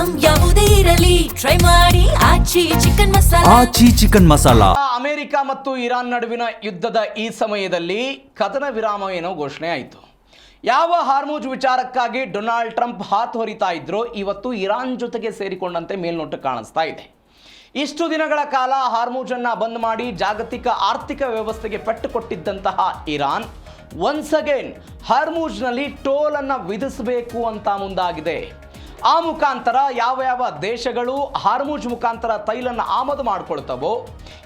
Item ಯಾವುದೇ ಇರಲಿ try ಮಾಡಿ ಆಚಿ ಚಿಕನ್ ಮಸಾಲಾ. ಅಮೆರಿಕ ಮತ್ತು ಇರಾನ್ ನಡುವಿನ ಯುದ್ಧದ ಈ ಸಮಯದಲ್ಲಿ ಕದನ ವಿರಾಮ ಏನೋ ಘೋಷಣೆ ಆಯಿತು. ಯಾವ ಹಾರ್ಮುಜ್ ವಿಚಾರಕ್ಕಾಗಿ ಡೊನಾಲ್ಡ್ ಟ್ರಂಪ್ ಹಾತು ಹೊರಿತಾ ಇದ್ರೋ ಇವತ್ತು ಇರಾನ್ ಜೊತೆಗೆ ಸೇರಿಕೊಂಡಂತೆ ಮೇಲ್ನೋಟ ಕಾಣಿಸ್ತಾ ಇದೆ. ಇಷ್ಟು ದಿನಗಳ ಕಾಲ ಹಾರ್ಮುಜನ್ನು ಬಂದ್ ಮಾಡಿ ಜಾಗತಿಕ ಆರ್ಥಿಕ ವ್ಯವಸ್ಥೆಗೆ ಪೆಟ್ಟು ಕೊಟ್ಟಿದ್ದಂತಹ ಇರಾನ್ ಒನ್ಸ್ ಅಗೇನ್ ಹಾರ್ಮುಜ್ನಲ್ಲಿ ಟೋಲ್ ಅನ್ನು ವಿಧಿಸಬೇಕು ಅಂತ ಮುಂದಾಗಿದೆ. ಆ ಮುಖಾಂತರ ಯಾವ ದೇಶಗಳು ಹಾರ್ಮುಜ್ ಮುಖಾಂತರ ತೈಲನ್ನು ಆಮದು ಮಾಡ್ಕೊಳ್ತವೋ,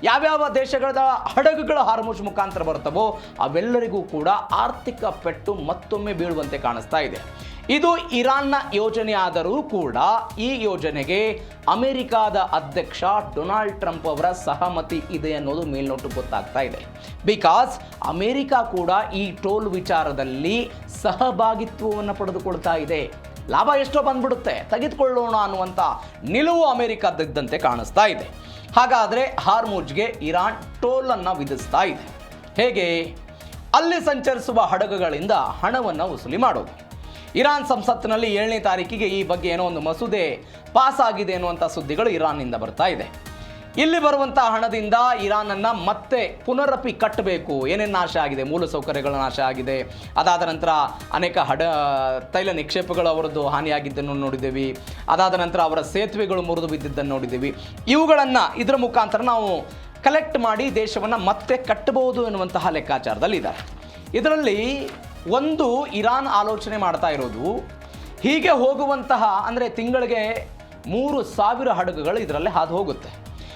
ಯಾವ್ಯಾವ ದೇಶಗಳ ಹಡಗುಗಳ ಹಾರ್ಮುಜ್ ಮುಖಾಂತರ ಬರ್ತವೋ ಅವೆಲ್ಲರಿಗೂ ಕೂಡ ಆರ್ಥಿಕ ಪೆಟ್ಟು ಮತ್ತೊಮ್ಮೆ ಬೀಳುವಂತೆ ಕಾಣಿಸ್ತಾ ಇದೆ. ಇದು ಇರಾನ್ನ ಯೋಜನೆ ಆದರೂ ಕೂಡ ಈ ಯೋಜನೆಗೆ ಅಮೆರಿಕಾದ ಅಧ್ಯಕ್ಷ ಡೊನಾಲ್ಡ್ ಟ್ರಂಪ್ ಅವರ ಸಹಮತಿ ಇದೆ ಅನ್ನೋದು ಮೇಲ್ನೋಟಕ್ಕೆ ಗೊತ್ತಾಗ್ತಾ ಇದೆ. ಬಿಕಾಸ್ ಅಮೆರಿಕ ಕೂಡ ಈ ಟೋಲ್ ವಿಚಾರದಲ್ಲಿ ಸಹಭಾಗಿತ್ವವನ್ನು ಪಡೆದುಕೊಳ್ತಾ ಇದೆ. ಲಾಭ ಎಷ್ಟೋ ಬಂದ್ಬಿಡುತ್ತೆ, ತೆಗೆದುಕೊಳ್ಳೋಣ ಅನ್ನುವಂಥ ನಿಲುವು ಅಮೆರಿಕದ್ದಂತೆ ಕಾಣಿಸ್ತಾ ಇದೆ. ಹಾಗಾದರೆ ಹಾರ್ಮುಜ್ಗೆ ಇರಾನ್ ಟೋಲನ್ನು ವಿಧಿಸ್ತಾ ಇದೆ. ಹೇಗೆ? ಅಲ್ಲಿ ಸಂಚರಿಸುವ ಹಡಗುಗಳಿಂದ ಹಣವನ್ನು ವಸೂಲಿ ಮಾಡೋದು. ಇರಾನ್ ಸಂಸತ್ತಿನಲ್ಲಿ 7ನೇ ತಾರೀಕಿಗೆ ಈ ಬಗ್ಗೆ ಏನೋ ಒಂದು ಮಸೂದೆ ಪಾಸ್ ಆಗಿದೆ ಅನ್ನುವಂಥ ಸುದ್ದಿಗಳು ಇರಾನ್ನಿಂದ ಬರ್ತಾ ಇದೆ. ಇಲ್ಲಿ ಬರುವಂಥ ಹಣದಿಂದ ಇರಾನನ್ನು ಮತ್ತೆ ಪುನರಪಿ ಕಟ್ಟಬೇಕು. ಏನೇನು ನಾಶ ಆಗಿದೆ, ಮೂಲಸೌಕರ್ಯಗಳ ನಾಶ ಆಗಿದೆ, ಅದಾದ ನಂತರ ಅನೇಕ ತೈಲ ನಿಕ್ಷೇಪಗಳು ಅವರದ್ದು ಹಾನಿಯಾಗಿದ್ದನ್ನು ನೋಡಿದ್ದೀವಿ, ಅದಾದ ನಂತರ ಅವರ ಸೇತುವೆಗಳು ಮುರಿದು ಬಿದ್ದಿದ್ದನ್ನು ನೋಡಿದ್ದೀವಿ. ಇವುಗಳನ್ನು ಇದರ ಮುಖಾಂತರ ನಾವು ಕಲೆಕ್ಟ್ ಮಾಡಿ ದೇಶವನ್ನು ಮತ್ತೆ ಕಟ್ಟಬಹುದು ಎನ್ನುವಂತಹ ಲೆಕ್ಕಾಚಾರದಲ್ಲಿದ್ದಾರೆ. ಇದರಲ್ಲಿ ಒಂದು ಇರಾನ್ ಆಲೋಚನೆ ಮಾಡ್ತಾ ಇರೋದು, ಹೀಗೆ ಹೋಗುವಂತಹ ಅಂದರೆ ತಿಂಗಳಿಗೆ 3,000 ಹಡಗುಗಳು ಇದರಲ್ಲಿ ಹಾದು ಹೋಗುತ್ತೆ.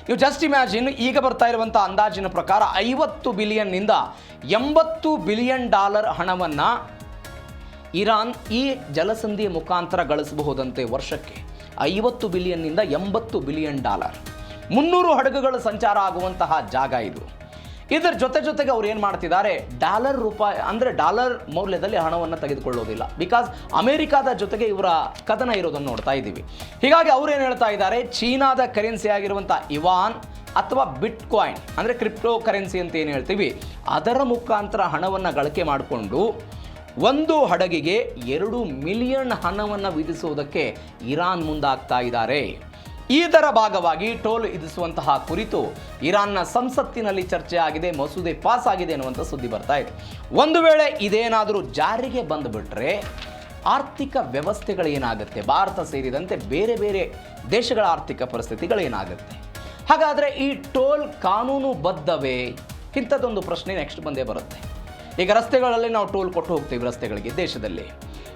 ನೀವು ಜಸ್ಟ್ ಇಮ್ಯಾಜಿನ್, ಈಗ ಬರ್ತಾ ಇರುವಂಥ ಅಂದಾಜಿನ ಪ್ರಕಾರ $50 ಬಿಲಿಯನ್ನಿಂದ $80 ಬಿಲಿಯನ್ ಹಣವನ್ನು ಇರಾನ್ ಈ ಜಲಸಂಧಿಯ ಮುಖಾಂತರ ಗಳಿಸಬಹುದಂತೆ. ವರ್ಷಕ್ಕೆ $50 ಬಿಲಿಯನ್ನಿಂದ $80 ಬಿಲಿಯನ್. 300 ಹಡಗುಗಳು ಸಂಚಾರ ಆಗುವಂತಹ ಜಾಗ ಇದು. ಇದರ ಜೊತೆಗೆ ಅವ್ರು ಏನು ಮಾಡ್ತಿದ್ದಾರೆ, ಡಾಲರ್ ಮೌಲ್ಯದಲ್ಲಿ ಹಣವನ್ನು ತೆಗೆದುಕೊಳ್ಳೋದಿಲ್ಲ. ಬಿಕಾಸ್ ಅಮೆರಿಕಾದ ಜೊತೆಗೆ ಇವರ ಕದನ ಇರೋದನ್ನು ನೋಡ್ತಾ ಇದ್ದೀವಿ. ಹೀಗಾಗಿ ಅವ್ರು ಏನು ಹೇಳ್ತಾ ಇದ್ದಾರೆ, ಚೀನಾದ ಕರೆನ್ಸಿ ಆಗಿರುವಂಥ ಇವಾನ್ ಅಥವಾ ಬಿಟ್ ಕಾಯಿನ್ ಅಂದರೆ ಕ್ರಿಪ್ಟೋ ಕರೆನ್ಸಿ ಅಂತ ಏನು ಹೇಳ್ತೀವಿ, ಅದರ ಮುಖಾಂತರ ಹಣವನ್ನು ಗಳಿಕೆ ಮಾಡಿಕೊಂಡು ಒಂದು ಹಡಗಿಗೆ 2 ಮಿಲಿಯನ್ ಹಣವನ್ನು ವಿಧಿಸುವುದಕ್ಕೆ ಇರಾನ್ ಮುಂದಾಗ್ತಾ ಇದ್ದಾರೆ. ಇದರ ಭಾಗವಾಗಿ ಟೋಲ್ ವಿಧಿಸುವಂತಹ ಕುರಿತು ಇರಾನ್ನ ಸಂಸತ್ತಿನಲ್ಲಿ ಚರ್ಚೆ ಆಗಿದೆ, ಮಸೂದೆ ಪಾಸ್ ಆಗಿದೆ ಅನ್ನುವಂಥ ಸುದ್ದಿ ಬರ್ತಾ ಇದೆ. ಒಂದು ವೇಳೆ ಇದೇನಾದರೂ ಜಾರಿಗೆ ಬಂದುಬಿಟ್ರೆ ಆರ್ಥಿಕ ವ್ಯವಸ್ಥೆಗಳೇನಾಗುತ್ತೆ, ಭಾರತ ಸೇರಿದಂತೆ ಬೇರೆ ಬೇರೆ ದೇಶಗಳ ಆರ್ಥಿಕ ಪರಿಸ್ಥಿತಿಗಳೇನಾಗುತ್ತೆ? ಹಾಗಾದರೆ ಈ ಟೋಲ್ ಕಾನೂನು ಬದ್ಧವೇ? ಇಂಥದ್ದೊಂದು ಪ್ರಶ್ನೆ ನೆಕ್ಸ್ಟ್ ಬಂದೇ ಬರುತ್ತೆ. ಈಗ ರಸ್ತೆಗಳಲ್ಲಿ ನಾವು ಟೋಲ್ ಕೊಟ್ಟು ಹೋಗ್ತೀವಿ, ರಸ್ತೆಗಳಿಗೆ ದೇಶದಲ್ಲಿ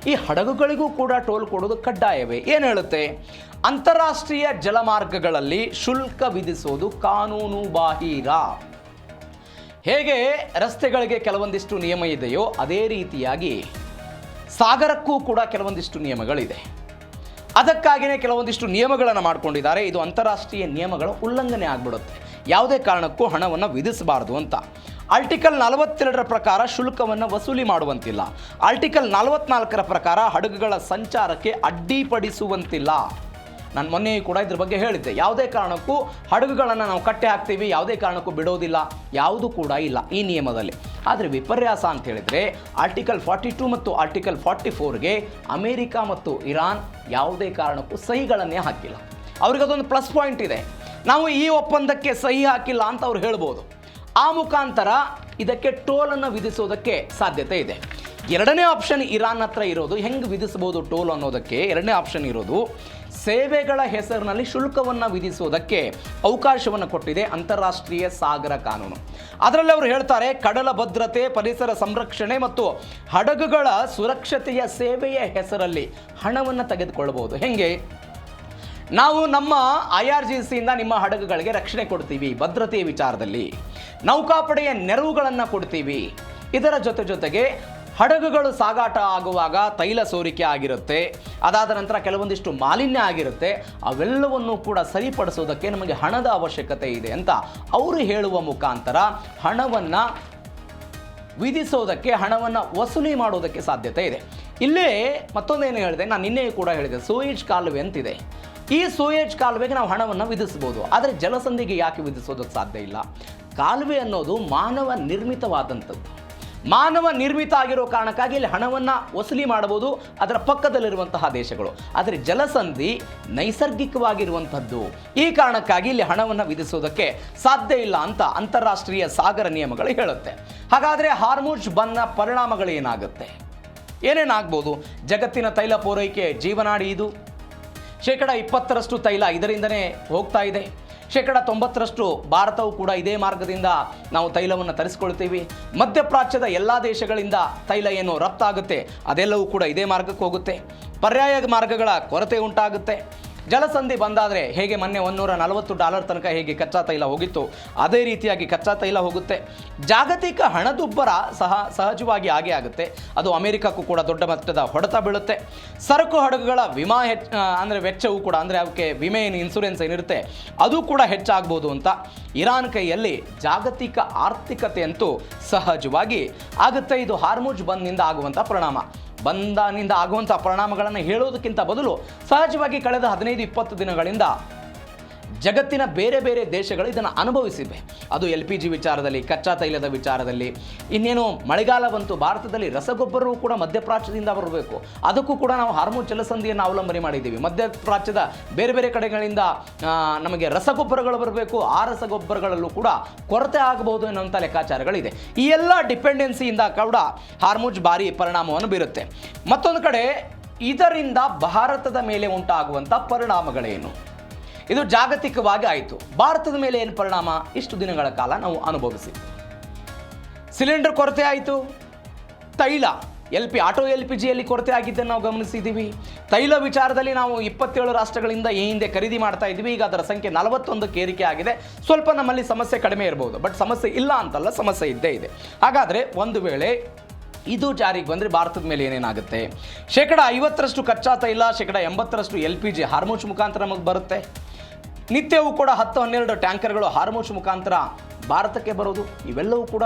ಈ ಹಡಗುಗಳಿಗೂ ಕೂಡ ಟೋಲ್ ಕೊಡೋದು ಕಡ್ಡಾಯವೇ? ಏನು ಹೇಳುತ್ತೆ, ಅಂತಾರಾಷ್ಟ್ರೀಯ ಜಲಮಾರ್ಗಗಳಲ್ಲಿ ಶುಲ್ಕ ವಿಧಿಸೋದು ಕಾನೂನು ಬಾಹಿರ. ಹೇಗೆ ರಸ್ತೆಗಳಿಗೆ ಕೆಲವೊಂದಿಷ್ಟು ನಿಯಮ ಇದೆಯೋ ಅದೇ ರೀತಿಯಾಗಿ ಸಾಗರಕ್ಕೂ ಕೂಡ ಕೆಲವೊಂದಿಷ್ಟು ನಿಯಮಗಳಿದೆ. ಅದಕ್ಕಾಗಿಯೇ ಕೆಲವೊಂದಿಷ್ಟು ನಿಯಮಗಳನ್ನು ಮಾಡಿಕೊಂಡಿದ್ದಾರೆ. ಇದು ಅಂತಾರಾಷ್ಟ್ರೀಯ ನಿಯಮಗಳ ಉಲ್ಲಂಘನೆ ಆಗಿಬಿಡುತ್ತೆ. ಯಾವುದೇ ಕಾರಣಕ್ಕೂ ಹಣವನ್ನು ವಿಧಿಸಬಾರದು ಅಂತ. ಆರ್ಟಿಕಲ್ 42ರ ಪ್ರಕಾರ ಶುಲ್ಕವನ್ನು ವಸೂಲಿ ಮಾಡುವಂತಿಲ್ಲ. ಆರ್ಟಿಕಲ್ 44ರ ಪ್ರಕಾರ ಹಡಗುಗಳ ಸಂಚಾರಕ್ಕೆ ಅಡ್ಡಿಪಡಿಸುವಂತಿಲ್ಲ. ನಾನು ಮೊನ್ನೆಯೂ ಕೂಡ ಇದ್ರ ಬಗ್ಗೆ ಹೇಳಿದ್ದೆ. ಯಾವುದೇ ಕಾರಣಕ್ಕೂ ಹಡಗುಗಳನ್ನು ನಾವು ಕಟ್ಟೆ ಹಾಕ್ತೀವಿ, ಯಾವುದೇ ಕಾರಣಕ್ಕೂ ಬಿಡೋದಿಲ್ಲ, ಯಾವುದೂ ಕೂಡ ಇಲ್ಲ ಈ ನಿಯಮದಲ್ಲಿ. ಆದರೆ ವಿಪರ್ಯಾಸ ಅಂತ ಹೇಳಿದರೆ ಆರ್ಟಿಕಲ್ 42 ಮತ್ತು ಆರ್ಟಿಕಲ್ 44ಗೆ ಅಮೆರಿಕ ಮತ್ತು ಇರಾನ್ ಯಾವುದೇ ಕಾರಣಕ್ಕೂ ಸಹಿಗಳನ್ನೇ ಹಾಕಿಲ್ಲ. ಅವ್ರಿಗದೊಂದು ಪ್ಲಸ್ ಪಾಯಿಂಟ್ ಇದೆ, ನಾವು ಈ ಒಪ್ಪಂದಕ್ಕೆ ಸಹಿ ಹಾಕಿಲ್ಲ ಅಂತ ಅವ್ರು ಹೇಳ್ಬೋದು. ಆ ಮುಖಾಂತರ ಇದಕ್ಕೆ ಟೋಲನ್ನು ವಿಧಿಸೋದಕ್ಕೆ ಸಾಧ್ಯತೆ ಇದೆ. ಎರಡನೇ ಆಪ್ಷನ್ ಇರಾನ್ ಹತ್ರ ಇರೋದು, ಹೆಂಗೆ ವಿಧಿಸಬಹುದು ಟೋಲ್ ಅನ್ನೋದಕ್ಕೆ ಎರಡನೇ ಆಪ್ಷನ್ ಇರೋದು, ಸೇವೆಗಳ ಹೆಸರಿನಲ್ಲಿ ಶುಲ್ಕವನ್ನು ವಿಧಿಸೋದಕ್ಕೆ ಅವಕಾಶವನ್ನು ಕೊಟ್ಟಿದೆ ಅಂತಾರಾಷ್ಟ್ರೀಯ ಸಾಗರ ಕಾನೂನು. ಅದರಲ್ಲಿ ಅವರು ಹೇಳ್ತಾರೆ, ಕಡಲ ಭದ್ರತೆ, ಪರಿಸರ ಸಂರಕ್ಷಣೆ ಮತ್ತು ಹಡಗುಗಳ ಸುರಕ್ಷತೆಯ ಸೇವೆಯ ಹೆಸರಲ್ಲಿ ಹಣವನ್ನು ತೆಗೆದುಕೊಳ್ಳಬಹುದು. ಹೆಂಗೆ? ನಾವು ನಮ್ಮ IRGCಯಿಂದ ನಿಮ್ಮ ಹಡಗುಗಳಿಗೆ ರಕ್ಷಣೆ ಕೊಡ್ತೀವಿ, ಭದ್ರತೆಯ ವಿಚಾರದಲ್ಲಿ ನೌಕಾಪಡೆಯ ನೆರವುಗಳನ್ನು ಕೊಡ್ತೀವಿ. ಇದರ ಜೊತೆಗೆ ಹಡಗುಗಳು ಸಾಗಾಟ ಆಗುವಾಗ ತೈಲ ಸೋರಿಕೆ ಆಗಿರುತ್ತೆ, ಅದಾದ ನಂತರ ಕೆಲವೊಂದಿಷ್ಟು ಮಾಲಿನ್ಯ ಆಗಿರುತ್ತೆ, ಅವೆಲ್ಲವನ್ನು ಕೂಡ ಸರಿಪಡಿಸೋದಕ್ಕೆ ನಮಗೆ ಹಣದ ಅವಶ್ಯಕತೆ ಇದೆ ಅಂತ ಅವರು ಹೇಳುವ ಮುಖಾಂತರ ಹಣವನ್ನು ವಿಧಿಸೋದಕ್ಕೆ, ಹಣವನ್ನು ವಸೂಲಿ ಮಾಡೋದಕ್ಕೆ ಸಾಧ್ಯತೆ ಇದೆ. ಇಲ್ಲೇ ಮತ್ತೊಂದೇನು ಹೇಳಿದೆ, ನಾನು ನಿನ್ನೆ ಕೂಡ ಹೇಳಿದೆ, ಸೂಯೆಜ್ ಕಾಲುವೆ ಅಂತಿದೆ. ಈ ಸೂಯೆಜ್ ಕಾಲುವೆಗೆ ನಾವು ಹಣವನ್ನು ವಿಧಿಸ್ಬೋದು, ಆದರೆ ಜಲಸಂಧಿಗೆ ಯಾಕೆ ವಿಧಿಸೋದಕ್ಕೆ ಸಾಧ್ಯ ಇಲ್ಲ? ಕಾಲುವೆ ಅನ್ನೋದು ಮಾನವ ನಿರ್ಮಿತವಾದಂಥದ್ದು. ಮಾನವ ನಿರ್ಮಿತ ಆಗಿರೋ ಕಾರಣಕ್ಕಾಗಿ ಇಲ್ಲಿ ಹಣವನ್ನು ವಸೂಲಿ ಮಾಡಬಹುದು ಅದರ ಪಕ್ಕದಲ್ಲಿರುವಂತಹ ದೇಶಗಳು. ಆದರೆ ಜಲಸಂಧಿ ನೈಸರ್ಗಿಕವಾಗಿರುವಂಥದ್ದು, ಈ ಕಾರಣಕ್ಕಾಗಿ ಇಲ್ಲಿ ಹಣವನ್ನು ವಿಧಿಸೋದಕ್ಕೆ ಸಾಧ್ಯ ಇಲ್ಲ ಅಂತ ಅಂತಾರಾಷ್ಟ್ರೀಯ ಸಾಗರ ನಿಯಮಗಳು ಹೇಳುತ್ತೆ. ಹಾಗಾದರೆ ಹಾರ್ಮುಜ್ ಬಂದ್ನ ಪರಿಣಾಮಗಳು ಏನಾಗುತ್ತೆ, ಏನೇನಾಗ್ಬೋದು? ಜಗತ್ತಿನ ತೈಲ ಪೂರೈಕೆ ಜೀವನಾಡಿ ಇದು. 20% ತೈಲ ಇದರಿಂದನೇ ಹೋಗ್ತಾ ಇದೆ. 90% ಭಾರತವು ಕೂಡ ಇದೇ ಮಾರ್ಗದಿಂದ ನಾವು ತೈಲವನ್ನು ತರಿಸ್ಕೊಳ್ತೀವಿ. ಮಧ್ಯಪ್ರಾಚ್ಯದ ಎಲ್ಲ ದೇಶಗಳಿಂದ ತೈಲ ಏನು ರಫ್ತಾಗುತ್ತೆ ಅದೆಲ್ಲವೂ ಕೂಡ ಇದೇ ಮಾರ್ಗಕ್ಕೆ ಹೋಗುತ್ತೆ. ಪರ್ಯಾಯ ಮಾರ್ಗಗಳ ಕೊರತೆ ಉಂಟಾಗುತ್ತೆ. ಜಲಸಂಧಿ ಬಂದಾದರೆ ಹೇಗೆ ಮೊನ್ನೆ $140 ತನಕ ಹೇಗೆ ಕಚ್ಚಾ ತೈಲ ಹೋಗಿತ್ತು ಅದೇ ರೀತಿಯಾಗಿ ಕಚ್ಚಾ ತೈಲ ಹೋಗುತ್ತೆ. ಜಾಗತಿಕ ಹಣದುಬ್ಬರ ಸಹಜವಾಗಿ ಆಗೇ ಆಗುತ್ತೆ. ಅದು ಅಮೆರಿಕಕ್ಕೂ ಕೂಡ ದೊಡ್ಡ ಮಟ್ಟದ ಹೊಡೆತ ಬೀಳುತ್ತೆ. ಸರಕು ಹಡಗುಗಳ ವಿಮಾ ಅಂದರೆ ವೆಚ್ಚವೂ ಕೂಡ, ಅಂದರೆ ಅವಕ್ಕೆ ವಿಮೆ ಇನ್ಸೂರೆನ್ಸ್ ಏನಿರುತ್ತೆ ಅದು ಕೂಡ ಹೆಚ್ಚಾಗ್ಬೋದು ಅಂತ ಇರಾನ್ ಕೈಯಲ್ಲಿ ಜಾಗತಿಕ ಆರ್ಥಿಕತೆಯಂತೂ ಸಹಜವಾಗಿ ಆಗುತ್ತೆ. ಇದು ಹಾರ್ಮುಜ್ ಬಂದ್ನಿಂದ ಆಗುವಂಥ ಪರಿಣಾಮ. ಬಂಧನಿಂದ ಆಗುವಂಥ ಪರಿಣಾಮಗಳನ್ನು ಹೇಳೋದಕ್ಕಿಂತ ಬದಲು ಸಹಜವಾಗಿ ಕಳೆದ 15-20 ದಿನಗಳಿಂದ ಜಗತ್ತಿನ ಬೇರೆ ಬೇರೆ ದೇಶಗಳು ಇದನ್ನು ಅನುಭವಿಸಿವೆ. ಅದು LPG ವಿಚಾರದಲ್ಲಿ, ಕಚ್ಚಾ ತೈಲದ ವಿಚಾರದಲ್ಲಿ. ಇನ್ನೇನು ಮಳೆಗಾಲ ಬಂತು, ಭಾರತದಲ್ಲಿ ರಸಗೊಬ್ಬರವೂ ಕೂಡ ಮಧ್ಯಪ್ರಾಚ್ಯದಿಂದ ಬರಬೇಕು. ಅದಕ್ಕೂ ಕೂಡ ನಾವು ಹಾರ್ಮುಜ್ ಜಲಸಂಧಿಯನ್ನು ಅವಲಂಬನೆ ಮಾಡಿದ್ದೀವಿ. ಮಧ್ಯಪ್ರಾಚ್ಯದ ಬೇರೆ ಬೇರೆ ಕಡೆಗಳಿಂದ ನಮಗೆ ರಸಗೊಬ್ಬರಗಳು ಬರಬೇಕು. ಆ ರಸಗೊಬ್ಬರಗಳಲ್ಲೂ ಕೂಡ ಕೊರತೆ ಆಗಬಹುದು ಎನ್ನುವಂಥ ಲೆಕ್ಕಾಚಾರಗಳಿದೆ. ಈ ಎಲ್ಲ ಡಿಪೆಂಡೆನ್ಸಿಯಿಂದ ಕೂಡ ಹಾರ್ಮುಜ್ ಭಾರಿ ಪರಿಣಾಮವನ್ನು ಬೀರುತ್ತೆ. ಮತ್ತೊಂದು ಕಡೆ ಇದರಿಂದ ಭಾರತದ ಮೇಲೆ ಉಂಟಾಗುವಂಥ ಪರಿಣಾಮಗಳೇನು? ಇದು ಜಾಗತಿಕವಾಗಿ ಆಯಿತು. ಭಾರತದ ಮೇಲೆ ಏನು ಪರಿಣಾಮ? ಇಷ್ಟು ದಿನಗಳ ಕಾಲ ನಾವು ಅನುಭವಿಸಿದ್ವಿ. ಸಿಲಿಂಡರ್ ಕೊರತೆ ಆಯಿತು. ತೈಲ ಆಟೋ LPGಯಲ್ಲಿ ಕೊರತೆ ಆಗಿದ್ದನ್ನು ನಾವು ಗಮನಿಸಿದ್ದೀವಿ. ತೈಲ ವಿಚಾರದಲ್ಲಿ ನಾವು 27 ರಾಷ್ಟ್ರಗಳಿಂದ ಈ ಹಿಂದೆ ಖರೀದಿ ಮಾಡ್ತಾ ಇದ್ವಿ. ಈಗ ಅದರ ಸಂಖ್ಯೆ 41ಕ್ಕೆ ಏರಿಕೆ ಆಗಿದೆ. ಸ್ವಲ್ಪ ನಮ್ಮಲ್ಲಿ ಸಮಸ್ಯೆ ಕಡಿಮೆ ಇರಬಹುದು, ಬಟ್ ಸಮಸ್ಯೆ ಇಲ್ಲ ಅಂತಲ್ಲ, ಸಮಸ್ಯೆ ಇದ್ದೇ ಇದೆ. ಹಾಗಾದರೆ ಒಂದು ವೇಳೆ ಇದು ಜಾರಿಗೆ ಬಂದರೆ ಭಾರತದ ಮೇಲೆ ಏನೇನಾಗುತ್ತೆ? 50% ಕಚ್ಚಾ ತೈಲ, 80% LPG ಹಾರ್ಮುಜ್ ಮುಖಾಂತರ ನಮಗೆ ಬರುತ್ತೆ. ನಿತ್ಯವೂ ಕೂಡ 10-12 ಟ್ಯಾಂಕರ್ಗಳು ಹಾರ್ಮುಜ್ ಮುಖಾಂತರ ಭಾರತಕ್ಕೆ ಬರೋದು. ಇವೆಲ್ಲವೂ ಕೂಡ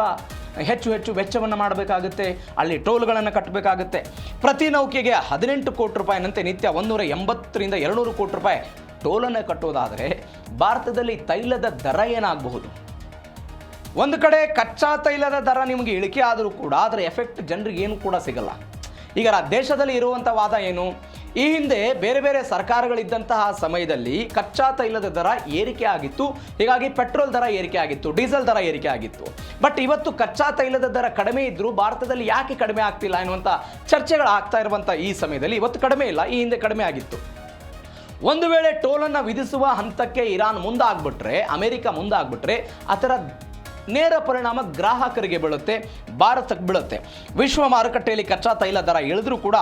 ಹೆಚ್ಚು ವೆಚ್ಚವನ್ನು ಮಾಡಬೇಕಾಗುತ್ತೆ. ಅಲ್ಲಿ ಟೋಲ್ಗಳನ್ನು ಕಟ್ಟಬೇಕಾಗುತ್ತೆ. ಪ್ರತಿ ನೌಕೆಗೆ 18 ಕೋಟಿ ರೂಪಾಯಿನಂತೆ ನಿತ್ಯ 180ರಿಂದ 200 ಕೋಟಿ ರೂಪಾಯಿ ಟೋಲನ್ನು ಕಟ್ಟೋದಾದರೆ ಭಾರತದಲ್ಲಿ ತೈಲದ ದರ ಏನಾಗಬಹುದು? ಒಂದು ಕಡೆ ಕಚ್ಚಾ ತೈಲದ ದರ ನಿಮಗೆ ಇಳಿಕೆ ಆದರೂ ಕೂಡ ಅದರ ಎಫೆಕ್ಟ್ ಜನರಿಗೆ ಏನು ಕೂಡ ಸಿಗಲ್ಲ. ಈಗ ದೇಶದಲ್ಲಿ ಇರುವಂಥ ವಾದ ಏನು? ಈ ಹಿಂದೆ ಬೇರೆ ಬೇರೆ ಸರ್ಕಾರಗಳಿದ್ದಂತಹ ಸಮಯದಲ್ಲಿ ಕಚ್ಚಾ ತೈಲದ ದರ ಏರಿಕೆ ಆಗಿತ್ತು. ಹೀಗಾಗಿ ಪೆಟ್ರೋಲ್ ದರ ಏರಿಕೆ ಆಗಿತ್ತು, ಡೀಸೆಲ್ ದರ ಏರಿಕೆ ಆಗಿತ್ತು. ಬಟ್ ಇವತ್ತು ಕಚ್ಚಾ ತೈಲದ ದರ ಕಡಿಮೆ ಇದ್ದರೂ ಭಾರತದಲ್ಲಿ ಯಾಕೆ ಕಡಿಮೆ ಆಗ್ತಿಲ್ಲ ಎನ್ನುವಂಥ ಚರ್ಚೆಗಳು ಆಗ್ತಾ ಇರುವಂಥ ಈ ಸಮಯದಲ್ಲಿ ಇವತ್ತು ಕಡಿಮೆ ಇಲ್ಲ, ಈ ಹಿಂದೆ ಕಡಿಮೆ ಆಗಿತ್ತು. ಒಂದು ವೇಳೆ ಟೋಲನ್ನು ವಿಧಿಸುವ ಹಂತಕ್ಕೆ ಇರಾನ್ ಮುಂದಾಗ್ಬಿಟ್ರೆ, ಅಮೆರಿಕ ಮುಂದಾಗ್ಬಿಟ್ರೆ ಅದರ ನೇರ ಪರಿಣಾಮ ಗ್ರಾಹಕರಿಗೆ ಬೀಳುತ್ತೆ, ಭಾರತಕ್ಕೆ ಬೀಳುತ್ತೆ. ವಿಶ್ವ ಮಾರುಕಟ್ಟೆಯಲ್ಲಿ ಕಚ್ಚಾ ತೈಲ ದರ ಇಳಿದ್ರೂ ಕೂಡ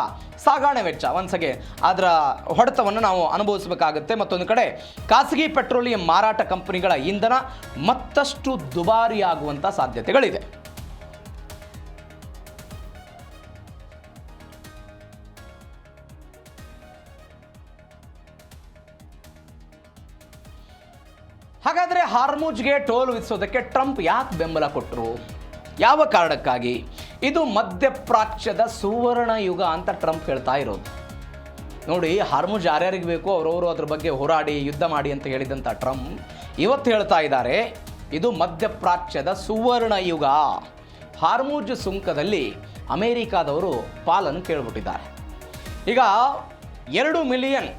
ಸಾಗಣೆ ವೆಚ್ಚ ಒಂದ್ಸಗೆ ಅದರ ಹೊಡೆತವನ್ನು ನಾವು ಅನುಭವಿಸಬೇಕಾಗುತ್ತೆ. ಮತ್ತೊಂದು ಕಡೆ ಖಾಸಗಿ ಪೆಟ್ರೋಲಿಯಂ ಮಾರಾಟ ಕಂಪನಿಗಳ ಇಂಧನ ಮತ್ತಷ್ಟು ದುಬಾರಿಯಾಗುವಂಥ ಸಾಧ್ಯತೆಗಳಿದೆ. ಹಾಗಾದರೆ ಹಾರ್ಮುಜ್ಗೆ ಟೋಲ್ ವಿಧಿಸೋದಕ್ಕೆ ಟ್ರಂಪ್ ಯಾಕೆ ಬೆಂಬಲ ಕೊಟ್ಟರು? ಯಾವ ಕಾರಣಕ್ಕಾಗಿ? ಇದು ಮಧ್ಯಪ್ರಾಚ್ಯದ ಸುವರ್ಣ ಯುಗ ಅಂತ ಟ್ರಂಪ್ ಹೇಳ್ತಾ ಇರೋದು. ನೋಡಿ, ಹಾರ್ಮುಜ್ ಯಾರ್ಯಾರಿಗೆ ಬೇಕು ಅವರವರು ಅದ್ರ ಬಗ್ಗೆ ಹೋರಾಡಿ ಯುದ್ಧ ಮಾಡಿ ಅಂತ ಹೇಳಿದಂಥ ಟ್ರಂಪ್ ಇವತ್ತು ಹೇಳ್ತಾ ಇದ್ದಾರೆ ಇದು ಮಧ್ಯಪ್ರಾಚ್ಯದ ಸುವರ್ಣ ಯುಗ. ಹಾರ್ಮುಜ್ ಸುಂಕದಲ್ಲಿ ಅಮೇರಿಕಾದವರು ಪಾಲನ್ನು ಕೇಳ್ಬಿಟ್ಟಿದ್ದಾರೆ. ಈಗ 2 ಮಿಲಿಯನ್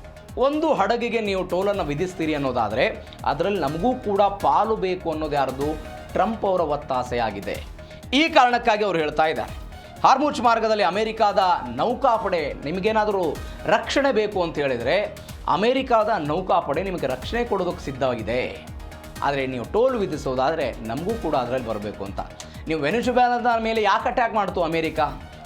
ಒಂದು ಹಡಗಿಗೆ ನೀವು ಟೋಲನ್ನು ವಿಧಿಸ್ತೀರಿ ಅನ್ನೋದಾದರೆ ಅದರಲ್ಲಿ ನಮಗೂ ಕೂಡ ಪಾಲು ಬೇಕು ಅನ್ನೋದು ಯಾರ್ದು? ಟ್ರಂಪ್ ಅವರ ಒತ್ತಾಸೆಯಾಗಿದೆ. ಈ ಕಾರಣಕ್ಕಾಗಿ ಅವರು ಹೇಳ್ತಾ ಇದ್ದಾರೆ ಹಾರ್ಮುಜ್ ಮಾರ್ಗದಲ್ಲಿ ಅಮೆರಿಕಾದ ನೌಕಾಪಡೆ ನಿಮಗೇನಾದರೂ ರಕ್ಷಣೆ ಬೇಕು ಅಂತ ಹೇಳಿದರೆ ಅಮೆರಿಕಾದ ನೌಕಾಪಡೆ ನಿಮಗೆ ರಕ್ಷಣೆ ಕೊಡೋದಕ್ಕೆ ಸಿದ್ಧವಾಗಿದೆ. ಆದರೆ ನೀವು ಟೋಲ್ ವಿಧಿಸೋದಾದರೆ ನಮಗೂ ಕೂಡ ಅದರಲ್ಲಿ ಬರಬೇಕು ಅಂತ. ನೀವು ವೆನೆಜುವೆಲಾದ ಮೇಲೆ ಯಾಕೆ ಅಟ್ಯಾಕ್ ಮಾಡ್ತು ಅಮೆರಿಕ?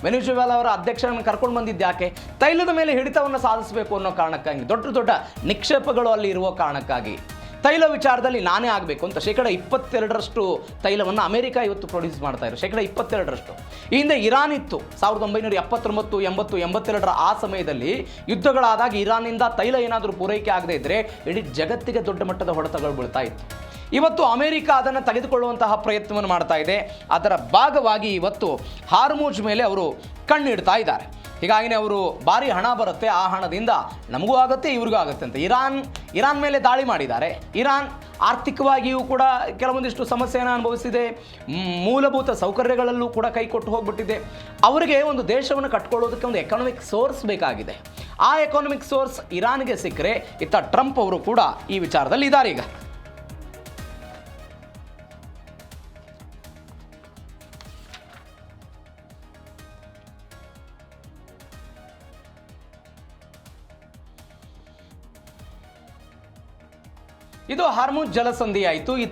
ವೆನೆಜುವೆಲಾ ಅವರ ಅಧ್ಯಕ್ಷರನ್ನು ಕರ್ಕೊಂಡು ಬಂದಿದ್ದು ಯಾಕೆ? ತೈಲದ ಮೇಲೆ ಹಿಡಿತವನ್ನು ಸಾಧಿಸಬೇಕು ಅನ್ನೋ ಕಾರಣಕ್ಕಾಗಿ, ದೊಡ್ಡ ನಿಕ್ಷೇಪಗಳು ಅಲ್ಲಿ ಇರುವ ಕಾರಣಕ್ಕಾಗಿ. ತೈಲ ವಿಚಾರದಲ್ಲಿ ನಾನೇ ಆಗಬೇಕು ಅಂತ 22% ತೈಲವನ್ನು ಅಮೆರಿಕ ಇವತ್ತು ಪ್ರೊಡ್ಯೂಸ್ ಮಾಡ್ತಾ ಇರೋ 22%. ಈ ಹಿಂದೆ ಇರಾನ್ ಇತ್ತು 1979, 80, 82 ಆ ಸಮಯದಲ್ಲಿ ಯುದ್ಧಗಳಾದಾಗ ಇರಾನಿಂದ ತೈಲ ಏನಾದರೂ ಪೂರೈಕೆ ಆಗದೇ ಇದ್ದರೆ ಇಡೀ ಜಗತ್ತಿಗೆ ದೊಡ್ಡ ಮಟ್ಟದ ಹೊಡೆತಗಳು ಬೀಳ್ತಾ ಇತ್ತು. ಇವತ್ತು ಅಮೆರಿಕ ಅದನ್ನು ತೆಗೆದುಕೊಳ್ಳುವಂತಹ ಪ್ರಯತ್ನವನ್ನು ಮಾಡ್ತಾ ಇದೆ. ಅದರ ಭಾಗವಾಗಿ ಇವತ್ತು ಹಾರ್ಮುಜ್ ಮೇಲೆ ಅವರು ಕಣ್ಣಿಡ್ತಾ ಇದ್ದಾರೆ. ಹೀಗಾಗಿನೇ ಅವರು ಭಾರಿ ಹಣ ಬರುತ್ತೆ, ಆ ಹಣದಿಂದ ನಮಗೂ ಆಗುತ್ತೆ ಇವ್ರಿಗೂ ಆಗುತ್ತೆ ಅಂತ ಇರಾನ್ ಮೇಲೆ ದಾಳಿ ಮಾಡಿದ್ದಾರೆ. ಇರಾನ್ ಆರ್ಥಿಕವಾಗಿಯೂ ಕೂಡ ಕೆಲವೊಂದಿಷ್ಟು ಸಮಸ್ಯೆಯನ್ನು ಅನುಭವಿಸಿದೆ, ಮೂಲಭೂತ ಸೌಕರ್ಯಗಳಲ್ಲೂ ಕೂಡ ಕೈಕೊಟ್ಟು ಹೋಗ್ಬಿಟ್ಟಿದೆ. ಅವರಿಗೆ ಒಂದು ದೇಶವನ್ನು ಕಟ್ಕೊಳ್ಳೋದಕ್ಕೆ ಒಂದು ಎಕಾನಮಿಕ್ ಸೋರ್ಸ್ ಬೇಕಾಗಿದೆ. ಆ ಎಕಾನಮಿಕ್ ಸೋರ್ಸ್ ಇರಾನ್ಗೆ ಸಿಕ್ಕರೆ ಇತ್ತ ಟ್ರಂಪ್ ಅವರು ಕೂಡ ಈ ವಿಚಾರದಲ್ಲಿ ಇದ್ದಾರೆ. ಈಗ ಇದು ಹಾರ್ಮುಜ್ ಜಲಸಂಧಿ ಆಯಿತು.